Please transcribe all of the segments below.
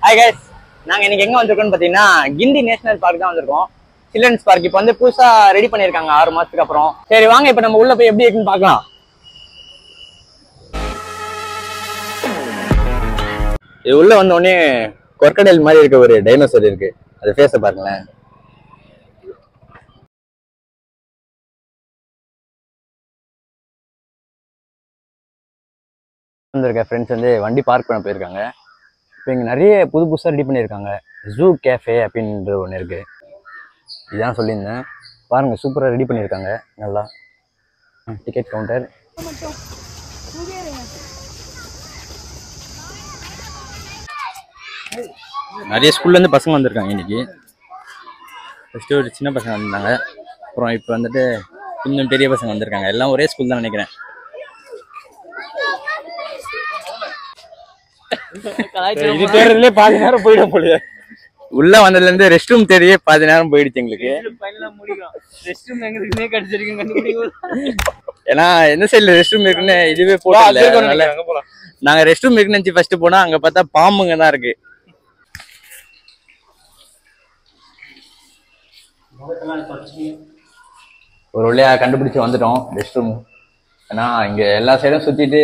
Hi guys, நாங்கள் இன்னைக்கு எங்கே வந்திருக்கோம்னு பார்த்தீங்கன்னா கிண்டி நேஷனல் பார்க் தான் வந்திருக்கோம். சில்ட்ரன்ஸ் பார்க் இப்போ வந்து புதுசாக ரெடி பண்ணியிருக்காங்க 6 மாதத்துக்கு அப்புறம். சரி வாங்க இப்போ நம்ம உள்ளே போய் எப்படி இருக்குன்னு பார்க்கலாம். இது உள்ளே வந்தோடனே கொர்க்கடைல் மாதிரி இருக்க ஒரு டைனோசர் இருக்கு, அது ஃபேஸை பாருங்களேன். வந்திருக்க ஃப்ரெண்ட்ஸ் வந்து வண்டி பார்க் பண்ண போயிருக்காங்க. இப்போ இங்கே நிறைய புதுசாக ரெடி பண்ணியிருக்காங்க. ஜூ கேஃபே அப்படின்ற ஒன்று இருக்குது, இதான் சொல்லியிருந்தேன். பாருங்கள், சூப்பராக ரெடி பண்ணியிருக்காங்க. நல்லா டிக்கெட் கவுண்டர். நிறைய ஸ்கூல்லேருந்து பசங்க வந்திருக்காங்க இன்னைக்கு. ஃபஸ்ட்டு ஒரு சின்ன பசங்க வந்திருந்தாங்க, அப்புறம் இப்போ வந்துட்டு இன்னும் பெரிய பசங்க வந்திருக்காங்க. எல்லாம் ஒரே ஸ்கூல் தான் நினைக்கிறேன். இது தேர்றதுலேயே பாதி நேரம் போயிடும் போல. உள்ள வந்ததுல இருந்து ரெஸ்ட் ரூம் தேடியே பாதி நேரம் போயிடுச்சு எங்களுக்கு. ஏன்னா எந்த சைடுல ரெஸ்ட் ரூம் இருக்குன்னு இதுவே போட்டு நாங்க ரெஸ்ட் ரூம் இருக்குன்னு நினைச்சு ஃபர்ஸ்ட் போனா அங்க பார்த்தா பாம்புங்க தான் இருக்கு. ஒரு வழியா கண்டுபிடிச்சு வந்துட்டோம் ரெஸ்ட் ரூம். ஏன்னா இங்க எல்லா சைடும் சுத்திட்டு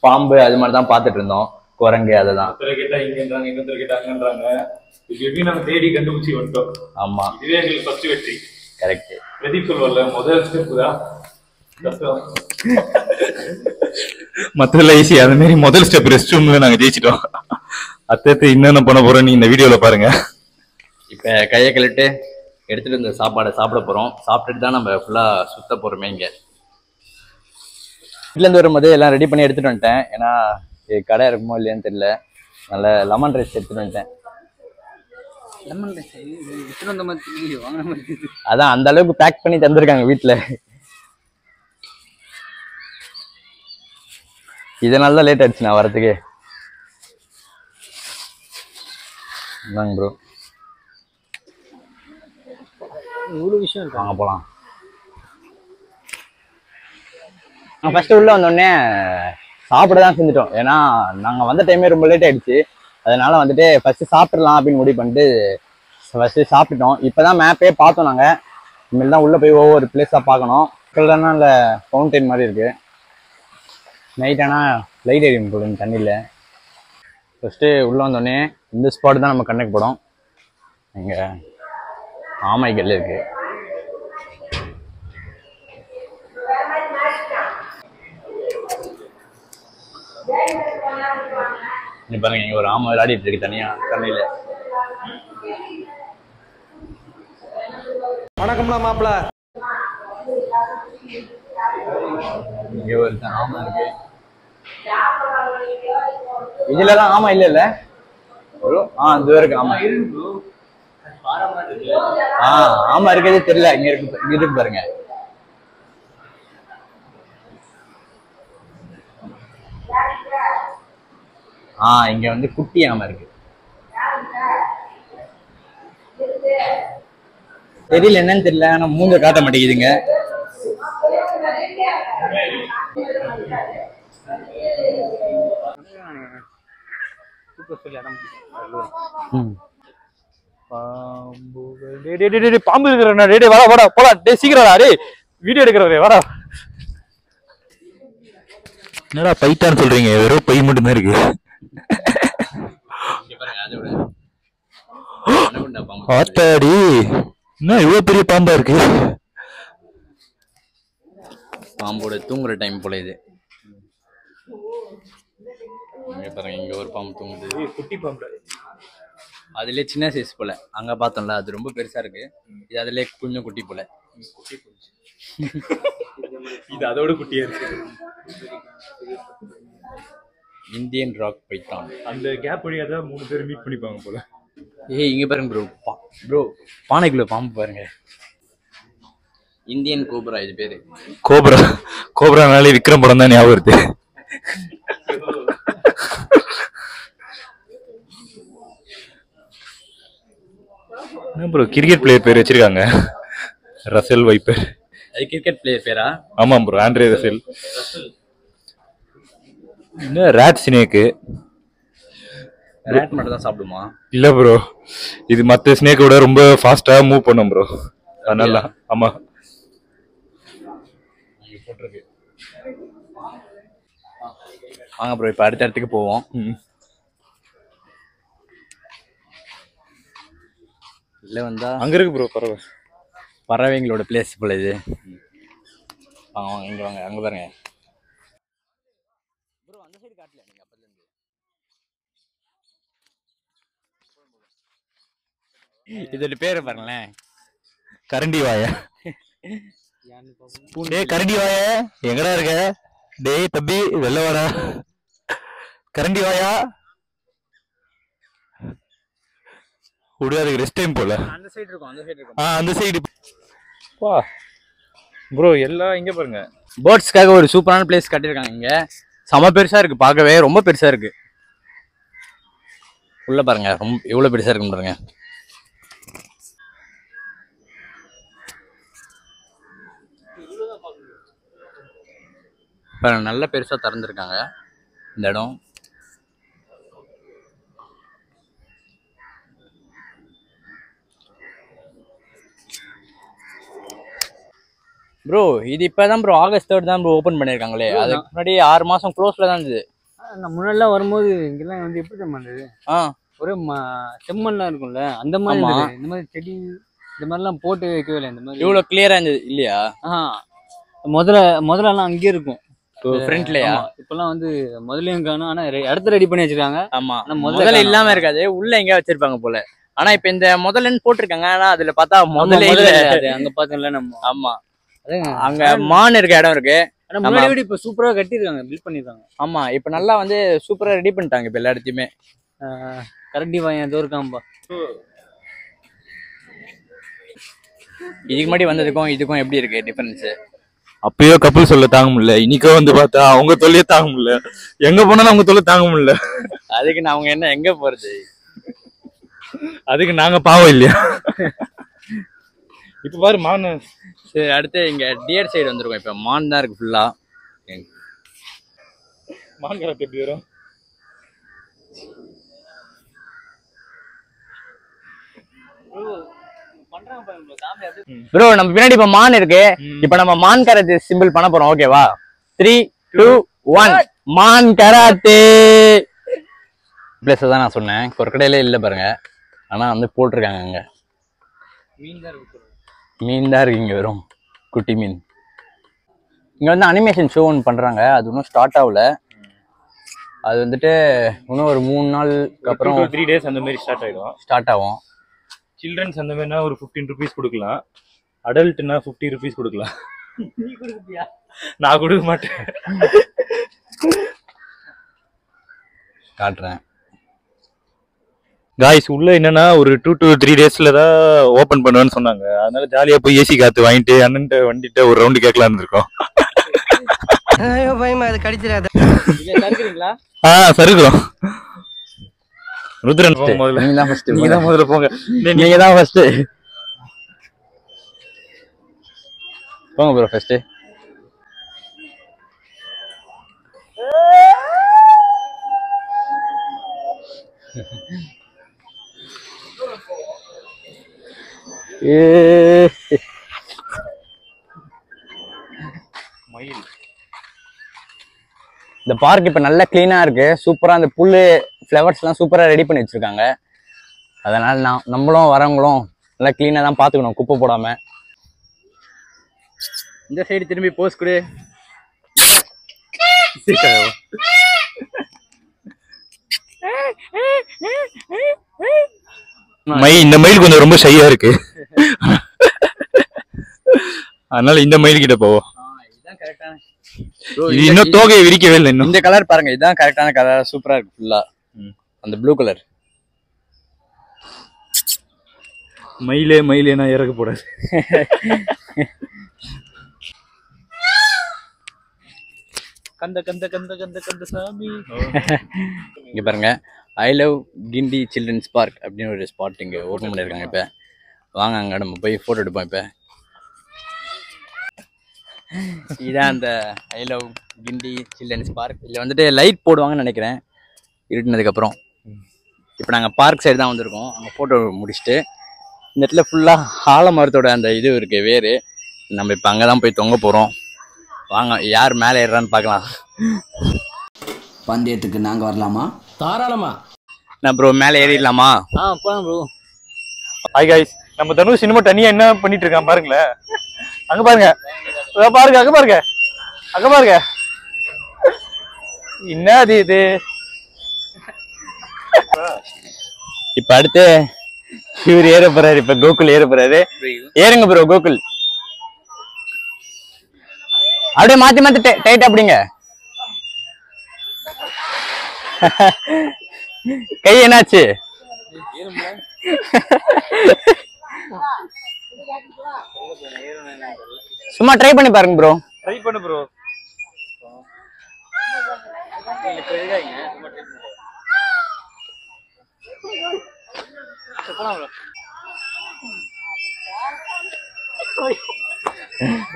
பாம்பு அது மாதிரி தான் பாத்துட்டு இருந்தோம், குரங்கு அததான். கேட்டா இங்கன்றாங்க, இன்னொருத்தர் கேட்டா அங்கன்றாங்க. இது நாங்க தேடி கண்டுபிடிச்சி வந்துட்டோம். ஆமா, இதுவே எங்களுக்கு ஃபர்ஸ்ட் வெற்றி. கரெக்ட். பிரதீப் சொல்வல்ல, முதல் ஸ்டெப் தான் கஷ்டம், மத்ததுல ஈஸி. அது மாதிரி முதல் ஸ்டெப் ரெஸ்ட் ரூம்ல நாங்க ஜெயிச்சிட்டோம். அடுத்து என்னென்ன பண்ண போறோம் நீங்க இந்த வீடியோல பாருங்க. இப்ப கையை கழுவிட்டு எடுத்துட்டு இந்த சாப்பாடை சாப்பிட போறோம். சாப்பிட்டுட்டு தான் நம்ம ஃபுல்லா சுத்த போறோமே. இங்க வீட்டுல இருந்து வரும்போது எல்லாம் ரெடி பண்ணி எடுத்துட்டு வந்துட்டேன். ஏன்னா கடை இருக்குமோ இல்லையான்னு தெரியல. நல்ல லெமன் ரைஸ் எடுத்துட்டு வந்துட்டேன். அதான் அந்த அளவுக்கு பேக் பண்ணி தந்திருக்காங்க வீட்டுல. இதனால தான் லேட் ஆயிடுச்சு நான் வரதுக்கு. ப்ரோ இவ்வளவு விஷயம் இருக்கு, வாங்க போலாம். ஃபர்ஸ்ட் உள்ள வந்தோடனே சாப்பிட தான் செஞ்சுட்டோம். ஏன்னா நாங்கள் வந்த டைமே ரொம்ப லேட் ஆயிடுச்சு. அதனால வந்துட்டு ஃபர்ஸ்ட் சாப்பிடலாம் அப்படின்னு முடிவு பண்ணிட்டு ஃபர்ஸ்ட் சாப்பிட்டுட்டோம். இப்போதான் மேப்பே பார்த்தோம் நாங்கள். இனிமேல் தான் உள்ளே போய் ஒவ்வொரு பிளேஸாக பார்க்கணும். மக்கள்தானா இல்லை ஃபவுண்டைன் மாதிரி இருக்கு. நைட் ஆனால் லைட் எரியும் போடுங்க தண்ணியில். ஃபர்ஸ்ட்டு உள்ளே வந்தோடனே இந்த ஸ்பாட் தான் நம்ம கண்ணுக்கு படும். இங்கே ஆமைகள் இருக்கு. நீ பாருங்க, இங்க ஒரு ஆமை விளையாடிட்டு இருக்கு தனியா தண்ணியில. வணக்கம்ல மாப்பிள்ள. இங்க ஒரு ஆமை இருக்கு. இதுலலாம் ஆமா இல்ல இது இருக்கு ஆமா. ஆமா இருக்கிறதே தெரியல. இங்க இருக்கு பாருங்க. இங்க வந்து குட்டி ஆமை இருக்கு. தெரியல என்னன்னு தெரியல, ஆனா மூஞ்ச காட்ட மாட்டேங்குதுங்க. பாம்பு இருக்கிற வர வர போலாம். சீக்கிரம் வீடியோ எடுக்கிறவரே வர. என்னடா பைத்தான்னு சொல்றீங்க? வெறும் பை மட்டும் தான் இருக்கு. ஆத்தாடி, என்ன இவ்வளவு பெரிய பாம்பா இருக்கு? பாம்போட தூங்குற டைம் போல இது. பாருங்க, இங்க ஒரு பாம்பு தூங்குது. குட்டி பாம்பு. அதுல சின்ன சைஸ் போல. அங்க பார்த்தோம்ல, அது ரொம்ப பெருசா இருக்கு. இது அதுல கொஞ்சம் குட்டி போல. இது அதோட குட்டியா இருக்கு. Indian rock Python. அந்த கேப் வழியா தான் 3 பேர் மீட் பண்ணிப்பாங்க போல. இங்க பாருங்க ப்ரோ பானைக்குள்ள பாம்பு பாருங்க. இந்தியன் கோப்ரா இது பேரு. கோப்ரானாலே விக்ரம் படம் தான் ஞாபகம் வருது. ப்ரோ கிரிக்கெட் பிளேயர் பேர் வச்சிருக்காங்க, ரசல் வைப்பர். அது கிரிக்கெட் பிளேயர் பேரா? ஆமாம் ப்ரோ, ஆண்ட்ரே ரசல். என்ன ராட் ஸ்னேக்கு ரேட் மட்டும் தான் சாப்பிடுமா? இல்ல ப்ரோ, இது மத்த ஸ்னேக்கோட ரொம்ப ஃபாஸ்டா மூவ் பண்ணும் ப்ரோ. அதனால ஆமா. வாங்க ப்ரோ, இப்போ அடுத்த இடத்துக்கு போவோம். இல்லை வந்தா அங்க இருக்கு ப்ரோ பறவை. பறவைங்களோட பிளேஸ் போல இது. வாங்க வாங்க, இங்கே வாங்க, அங்கே பாருங்க ப்ரோ. அந்த சைடு காட்டல நீங்கள் அப்போலேருந்து. இதோட பேரை பாருங்களேன், கரண்டி வாய. டேய் கரண்டி வாய, எங்கடா இருக்க? டேய் தம்பி வெள்ள வாடா. கரண்டி வாயா. உடையாதுக்கு ரெஸ்ட் டைம் போல. அந்த சைடு இருக்கும், அந்த சைடு இருக்கும். அந்த சைடு. வா ப்ரோ, எல்லாம் இங்க பாருங்க. பேர்ட்ஸ்க்காக ஒரு சூப்பரான பிளேஸ் கட்டியிருக்காங்க இங்க. செம பெருசா இருக்கு, பார்க்கவே ரொம்ப பெருசா இருக்கு. உள்ள பாருங்க, ரொம்ப எவ்வளவு பெருசா இருக்குன்னு பாருங்க. நல்ல பெருசா திறந்துருக்காங்க இந்த இடம். ப்ரோ இது இப்பதான் ப்ரோ ஆகஸ்ட் 3 தான் ப்ரோ ஓபன் பண்ணிருக்காங்களே. அதுக்கு முன்னாடி 6 மாசம் க்ளோஸ்ல தான் இருந்தது. முன்னாடிலாம் வரும்போது இங்கெல்லாம் வந்து எப்படி தான் பண்ணுது, ஒரே செம்மண்லாம் இருக்கும்ல அந்த மாதிரி. இந்த மாதிரி செடி இந்த மாதிரிலாம் போட்டு வைக்கவே இல்லை. இந்த மாதிரி இவ்வளவு கிளியரா இருந்தது இல்லையா? முதல்லலாம் அங்கேயே இருக்கும் ஃப்ரண்ட்லயா. இப்பெல்லாம் வந்து முதலையும் காணும், ஆனா இடத்த ரெடி பண்ணி வச்சிருக்காங்க. ஆமா, முதல்ல இல்லாம இருக்காது, உள்ள எங்கேயா வச்சிருப்பாங்க போல. ஆனா இப்ப இந்த முதல்லன்னு போட்டிருக்காங்க, ஆனா அதுல பார்த்தா முதல்ல அங்க பாத்தீங்களா நம்ம. ஆமா, அங்க மான் இருக்க இடம் இருக்கு. ஆனா முன்னாடி விட இப்ப சூப்பரா கட்டிருக்காங்க, பில்ட் பண்ணிருக்காங்க. ஆமா, இப்ப நல்லா வந்து சூப்பரா ரெடி பண்ணிட்டாங்க இப்ப எல்லா இடத்தையுமே. கரண்டி வாயன் ஏதோ இருக்காம்பா. இதுக்கு முன்னாடி வந்ததுக்கும் இதுக்கும் எப்படி இருக்கு டிஃபரன்ஸ்? அப்பயோ கப்பல் சொல்ல தாங்க முடியல, இன்னைக்கோ வந்து பார்த்தா அவங்க தொல்லையே தாங்க முடியல. எங்க போனாலும் அவங்க தொல்லை தாங்க முடியல. அதுக்கு நான் அவங்க என்ன எங்க போறது? அதுக்கு நாங்க பாவம் இல்லையா? இப்ப பாரு மான். சரி, அடுத்து இங்க டியர் சைடு வந்துருக்கோம். இப்ப மான் தான் இருக்கு ஃபுல்லா. மான் கரெக்ட் எப்படி வரும்? ப்ரோ நம்ம பின்னாடி இப்ப மான் இருக்கு. இப்ப நம்ம மான் கராத்தே சிம்பிள் பண்ண போறோம். ஓகேவா? 3, 2, 1 மான் கராத்தே. பிளேஸ் தான் நான் சொன்னேன், கொரக்கடையிலே இல்ல பாருங்க. ஆனா வந்து போட்டிருக்காங்க அங்க. மீன் தான் இருக்கு இங்க, வெறும் குட்டி மீன். இங்க வந்து அனிமேஷன் ஷோ ஒன்று பண்றாங்க, அது இன்னும் ஸ்டார்ட் ஆகல. அது வந்துட்டு இன்னும் ஒரு 3 நாளுக்கு அப்புறம் 3 days அந்த மாதிரி ஸ்டார்ட் ஆகும். சில்ட்ரன்ஸ் அந்த மாதிரினா ஒரு 15 rupees கொடுக்கலாம். அடல்ட்னா 50 rupees கொடுக்கலாம். நீ கொடுப்பியா? நான் கொடுக்க மாட்டேன். காட்டுறேன் காய்ஸ். உள்ள என்னன்னா ஒரு 2 to 3 daysல தான் ஓபன் பண்ணுவேன்னு சொன்னாங்க. அதனால ஜாலியா போய் ஏசி காத்து வாங்கிட்டு அண்ணன்ட்ட வண்டிட்டு ஒரு ரவுண்டு கேட்கலான்னு இருக்கோம். அது கடிச்சிடாத. சறுக்குறீங்களா? சறுக்குறோம். ருத்ரன் முதல்ல. நீங்க தான் ஃபர்ஸ்ட். நீங்க தான் முதல்ல போங்க. நீங்க தான் ஃபர்ஸ்ட் போங்க ப்ரோ. ஃபர்ஸ்ட் மயில். இந்த பார்க் இப்ப நல்லா கிளீனா இருக்கு, சூப்பரா. அந்த புல்லு ஃப்ளவர்ஸ் எல்லாம் சூப்பரா ரெடி பண்ணி வச்சிருக்காங்க. அதனால நம்மளும் வரவங்களும் நல்லா கிளீனா தான் பாத்துக்கணும், குப்பை போடாம. இந்த சைடு திரும்பி போஸ் கொடு. இந்த மயில் கொஞ்சம் ரொம்ப ஷையா இருக்கு. அதனால இந்த மயில் கிட்ட போவோம். இது இன்னும் தோகையை விரிக்கவே இல்லை. இந்த கலர் பாருங்க, இதுதான் கரெக்டான கலர். சூப்பரா இருக்கு ஃபுல்லா. அந்த ப்ளூ கலர். மயிலே நான் இறக்க போடாது. கந்த கந்த கந்த கந்த கந்த சாமி. இங்க பாருங்க, I love Guindy children's park அப்படின்னு ஒரு ஸ்பாட் இங்க ஓபன் பண்ணிருக்காங்க. இப்ப வாங்க அங்க நம்ம போய் போட்டோ எடுப்போம். இப்ப இதான் அந்த I love Guindy children's park. இதுல வந்துட்டு லைட் போடுவாங்கன்னு நினைக்கிறேன் இருட்டினதுக்கு அப்புறம். இப்போ நாங்கள் பார்க் சைடு தான் வந்திருக்கோம். அங்கே ஃபோட்டோ முடிச்சுட்டு இந்த இடத்துல ஃபுல்லாக ஆலமரத்தோட அந்த இது இருக்குது வேறு. நம்ம இப்போ அங்கே தான் போய் தொங்க போகிறோம். வாங்க யார் மேலே ஏறுறான்னு பார்க்கலாம். பந்தயத்துக்கு நாங்கள் வரலாமா? தாராளமா. நான் ப்ரோ மேலே ஏறிடலாமா? போலாம் ப்ரோ. ஹாய் கைஸ், நம்ம தனுஷ் சினிமா தனியா என்ன பண்ணிட்டு இருக்கான் பாருங்களேன். அங்க பாருங்க, பாருங்க, அங்க பாருங்க, அங்க பாருங்க. என்ன இது? இப்ப அடுத்து இவர் ஏற போறாரு. இப்ப கோகுல் ஏற போறாரு. ஏறுங்க ப்ரோ கோகுல். அப்படியே மாத்தி மாத்தி டைட் அப்படிங்க. கை என்னாச்சு? சும்மா ட்ரை பண்ணி பாருங்க ப்ரோ. ட்ரை பண்ணு ப்ரோ.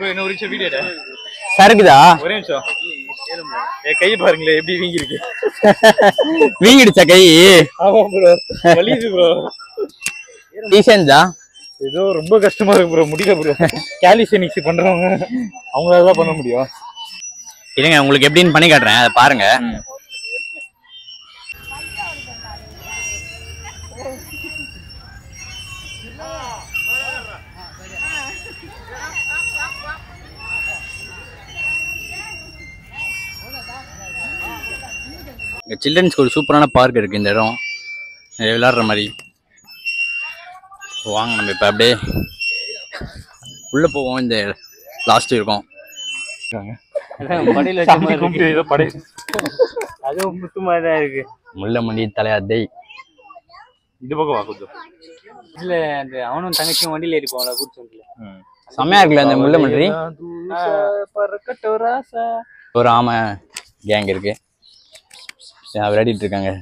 என்ன ஒரு நிமிஷம் வீடியோ சருக்குதா? ஒரே நிமிஷம். என் கை பாருங்களேன் எப்படி வீங்கி இருக்கு. வீங்கிடுச்சா கை? ஆமா ப்ரோ, வலியுது ப்ரோ. டீசன்ஸா? ஏதோ ரொம்ப கஷ்டமா இருக்கு ப்ரோ, முடியல ப்ரோ. கேலிஸ்டெனிக்ஸ் பண்றவங்க அவங்களால தான் பண்ண முடியும். இருங்க உங்களுக்கு எப்படின்னு பண்ணி காட்டுறேன், அதை பாருங்க. சில்ட்ரன்ஸ்க்கு ஒரு சூப்பரான பார்க் இருக்கு இந்த இடம், விளையாடுற மாதிரி. வாங்க நம்ம இப்போ அப்படியே உள்ள போவோம். இந்த லாஸ்ட் இருக்கும். அதுவும் முத்து மாதிரி தான் இருக்கு. முள்ளமண்டி தலையாத்தை. இந்த பக்கம் வா கொஞ்சம். இதுல அந்த அவனும் தங்கச்சியும் வண்டியில ஏறி போவாங்க கூட்டு. செம்மையா இருக்குல்ல அந்த முள்ளமன்றி. ஒரு ஆமை கேங் இருக்கு, விளையாடிட்டு இருக்காங்க.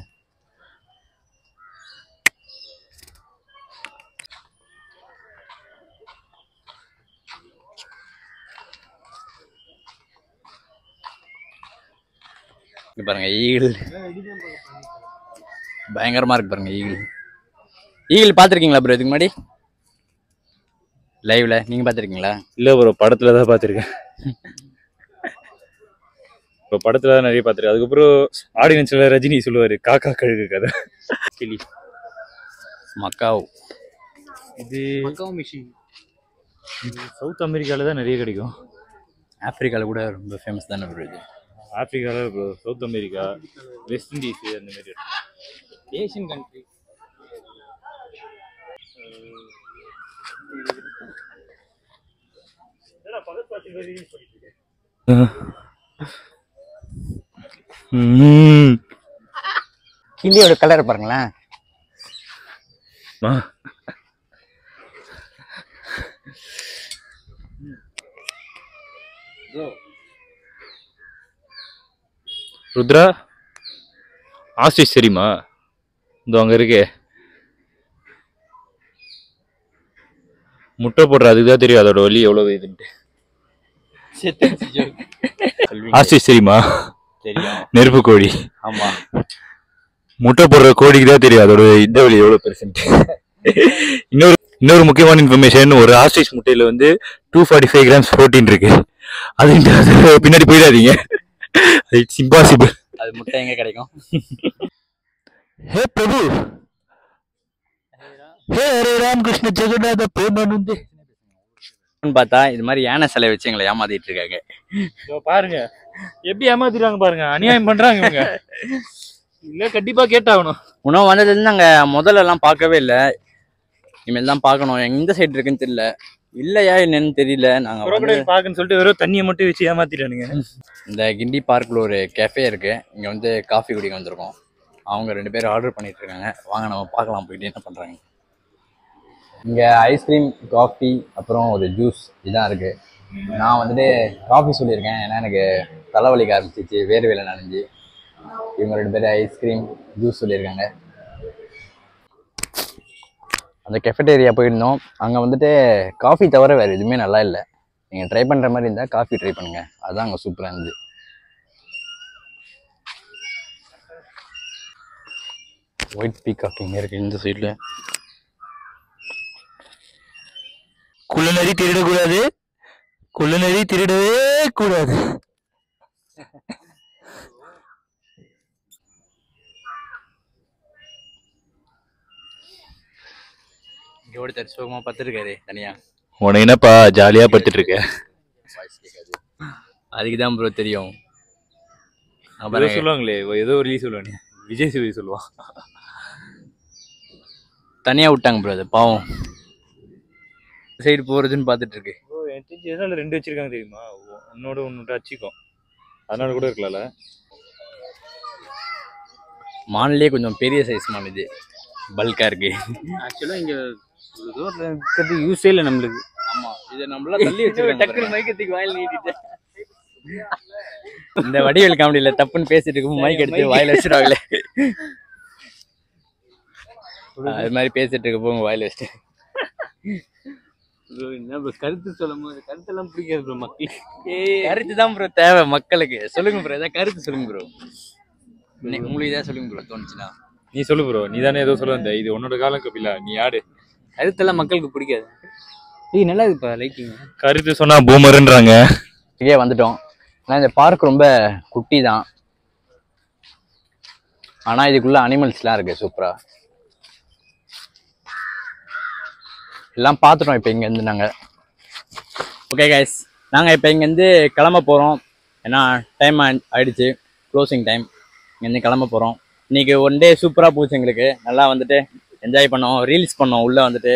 பாருங்க ஈகிள் பயங்கரமா இருக்கு. பாருங்க ஈகிள். ஈகிள் பாத்திருக்கீங்களா ப்ரோ இதுக்கு முன்னாடி லைவ்ல? நீங்க பாத்திருக்கீங்களா? இல்ல ப்ரோ, படத்துல தான் பாத்திருக்கேன். இப்போ படத்துல தான் நிறைய பாத்திருக்கேன். அதுக்கப்புறம் ஆடியன்ஸ்ல ரஜினி சொல்லுவாரு காக்கா கழுகு கதை. கிளி மக்காவ். இது மிஷின் சவுத் அமெரிக்கால தான் நிறைய கிடைக்கும். ஆப்பிரிக்கால கூட ரொம்ப ஃபேமஸ் தானே ப்ரோ இது. ஆப்பிரிக்கால bro, South America, West Indies அந்த மாதிரி ஏசியன் கண்ட்ரி. கிளியோட கலர் பாருங்களேன். ருத்ரா ஆஸ்ட்ரிச் தெரியுமா? இந்த அங்க இருக்கே முட்டை போடுற, அதுக்கு தான் தெரியும் அதோட வலி எவ்வளவு இதுன்ட்டு. ஆஸ்ட்ரிச் தெரியுமா? தெரியும், நெருப்பு கோழி. ஆமா, முட்டை போடுற கோழிக்கு தான் தெரியும் அதோட இந்த வலி எவ்வளவு பெர்சென்ட். இன்னொரு முக்கியமான இன்ஃபர்மேஷன், ஒரு ஆஸ்ட்ரிச் முட்டையில வந்து 245 கிராம்ஸ் புரோட்டீன் இருக்கு. அது பின்னாடி போயிடாதீங்க, இட்ஸ் இம்பாசிபிள். அது முட்டை எங்க கிடைக்கும்? ஹே பிரபு, ஹே ஹரே ராம் கிருஷ்ண ஜெகநாத பிரேமானந்தே. பார்த்தா இது மாதிரி யானை சிலை வச்சு எங்களை ஏமாத்திட்டு இருக்காங்க. பாருங்க எப்படி ஏமாத்திடுறாங்க பாருங்க, அநியாயம் பண்றாங்க இவங்க. இல்ல கண்டிப்பா கேட்டாகணும். உணவு வந்ததுல இருந்து நாங்க முதல்ல எல்லாம் பார்க்கவே இல்லை, இனிமேல் தான் பார்க்கணும். எந்த சைடு இருக்குன்னு தெரியல, இல்லையா என்னன்னு தெரியல. நாங்க பாக்குன்னு சொல்லிட்டு வெறும் தண்ணியை மட்டும் வச்சு ஏமாத்திட்டானுங்க. இந்த கிண்டி பார்க்ல ஒரு கேஃபே இருக்கு, இங்க வந்து காஃபி குடிக்க வந்திருக்கோம். அவங்க 2 பேர் ஆர்டர் பண்ணிட்டு இருக்காங்க. வாங்க நம்ம பார்க்கலாம் போயிட்டு என்ன பண்றாங்க. இங்க ஐஸ்கிரீம், காஃபி, அப்புறம் ஒரு ஜூஸ் இதான் இருக்கு. நான் வந்துட்டு காஃபி சொல்லியிருக்கேன், ஏன்னா எனக்கு தலைவலிக்க ஆரம்பிச்சிச்சு, வேர்வையில நனைஞ்சு. இவங்க 2 பேர் ஐஸ்கிரீம், ஜூஸ் சொல்லியிருக்காங்க. அந்த கெஃபட்டேரியா போயிருந்தோம், அங்கே வந்துட்டு காஃபி தவிர வேறு எதுவுமே நல்லா இல்லை. நீங்கள் ட்ரை பண்ணுற மாதிரி இருந்தால் காஃபி ட்ரை பண்ணுங்கள், அதுதான் அங்கே சூப்பராக இருந்துச்சு. ஒயிட் பீகாக் இங்க இருக்கு இந்த சைடுல. குள்ளநரி திருடக்கூடாது, குள்ளநரி திருடவே கூடாது. இங்க ஒருத்தர் சுகமா பத்துருக்காரு தனியா. உனக்கு என்னப்பா ஜாலியா படுத்துட்டு இருக்க? அதுக்குதான் ப்ரோ தெரியும். சொல்லுவாங்களே ஏதோ ஒரு சொல்லுவானே, விஜய் சேதுபதி சொல்லுவான். தனியா விட்டாங்க ப்ரோ, அது பாவம் சைடு போறதுன்னு பாத்துட்டு இருக்கு. எதனால 2 வச்சிருக்காங்க தெரியுமா? உன்னோட ஒன்னு அச்சிக்கும், அதனால கூட இருக்கலாம்ல. மான்லயே கொஞ்சம் பெரிய சைஸ் மான் இது, பல்கா இருக்கு. ஆக்சுவலா இங்க தூரத்துல யூஸே இல்லை நம்மளுக்கு. ஆமா, இதை நம்மள தள்ளி வச்சிருக்காங்க. டக்குனு மைக்கத்துக்கு வாயில நீட்டிட்டு இந்த வடிவேல் காமெடியில தப்புன்னு பேசிட்டு இருக்கும் மைக் எடுத்து வாயில வச்சிருவாங்களே, அது மாதிரி பேசிட்டு இருக்க போங்க வாயில வச்சுட்டு. என்ன ப்ரோ கருத்து சொல்லும் போது கருத்தெல்லாம் பிடிக்காது ப்ரோ மக்களுக்கு. கருத்து தான் ப்ரோ தேவை மக்களுக்கு. சொல்லுங்க ப்ரோ, ஏதாவது கருத்து சொல்லுங்க ப்ரோ. உங்களுக்கு ஏதாவது சொல்லுங்க ப்ரோ தோணுச்சுன்னா. நீ சொல்லு ப்ரோ, நீ தானே ஏதோ சொல்ல வந்த. இது உன்னோட காலம் கபிலா, நீ ஆடு. கருத்தெல்லாம் மக்களுக்கு பிடிக்காது. ஏய் நல்லா இருக்குப்பா லைட்டிங். கருத்து சொன்னா பூமர்ன்றாங்க. இங்கே வந்துட்டோம். ஆனால் இந்த பார்க் ரொம்ப குட்டி தான், ஆனால் இதுக்குள்ள அனிமல்ஸ்லாம் இருக்கு சூப்பரா. எல்லாம் பார்த்துட்டோம் இப்போ இங்கேருந்து நாங்கள். ஓகே கைஸ், நாங்கள் இப்போ இங்கேருந்து கிளம்ப போகிறோம். ஏன்னா டைம் ஆயிடுச்சு, க்ளோசிங் டைம். இங்கேருந்து கிளம்ப போகிறோம். இன்றைக்கி 1 டே சூப்பராக போச்சு எங்களுக்கு. நல்லா வந்துட்டு என்ஜாய் பண்ணோம், ரீல்ஸ் பண்ணோம் உள்ளே வந்துட்டு.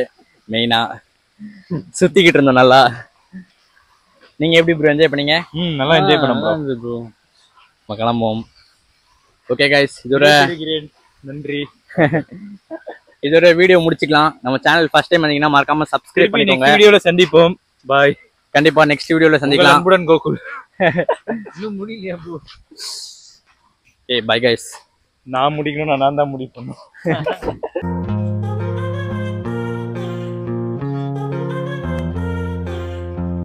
மெயினாக சுற்றிக்கிட்டு இருந்தோம் நல்லா. நீங்கள் எப்படி ப்ரோ என்ஜாய் பண்ணீங்க? நல்லா என்ஜாய் பண்ணோம் ப்ரோ. நம்ம கிளம்புவோம். ஓகே கைஸ், இதோட நன்றி. இதோட வீடியோ முடிச்சுக்கலாம். நம்ம சேனல் ஃபர்ஸ்ட் டைம் வந்தீங்கன்னா மறக்காம சப்ஸ்கிரைப் பண்ணிக்கோங்க. நெக்ஸ்ட் வீடியோல சந்திப்போம். பாய். கண்டிப்பா நெக்ஸ்ட் வீடியோல சந்திக்கலாம். அன்புடன் கோகுல். இன்னும் முடியலையா ப்ரோ? ஏய் பை கைஸ். நான் முடிக்கணும், நான் தான் முடிவு பண்ணணும்.